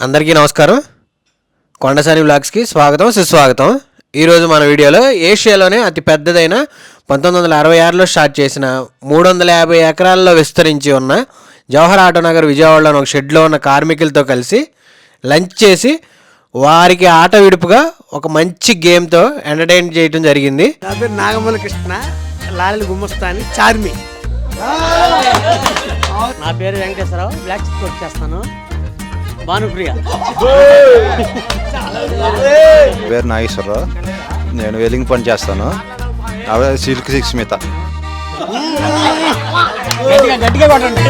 అందరికీ నమస్కారం. కొండసాని బ్లాగ్స్కి స్వాగతం, సుస్వాగతం. ఈరోజు మన వీడియోలో ఏషియాలోనే అతి పెద్దదైన 1966లో స్టార్ట్ చేసిన 350 ఎకరాల్లో విస్తరించి ఉన్న జవహర్ ఆటోనగర్ విజయవాడలోని ఒక షెడ్లో ఉన్న కార్మికులతో కలిసి లంచ్ చేసి వారికి ఆట విడుపుగా ఒక మంచి గేమ్తో ఎంటర్టైన్ చేయడం జరిగింది. నా పేరు నాగమల కృష్ణ, లాలి గుమ్మస్తాని చార్మి. నా పేరు వెంకటేశ్వరరావు, బ్లాక్ చిప్ వర్క్ చేస్తాను. భానుప్రియ పేరు నాగేశ్వరరావు, నేను వెల్లింగ్ పని చేస్తాను. సిల్క్ స్మిత. గట్టిగా కొట్టండి.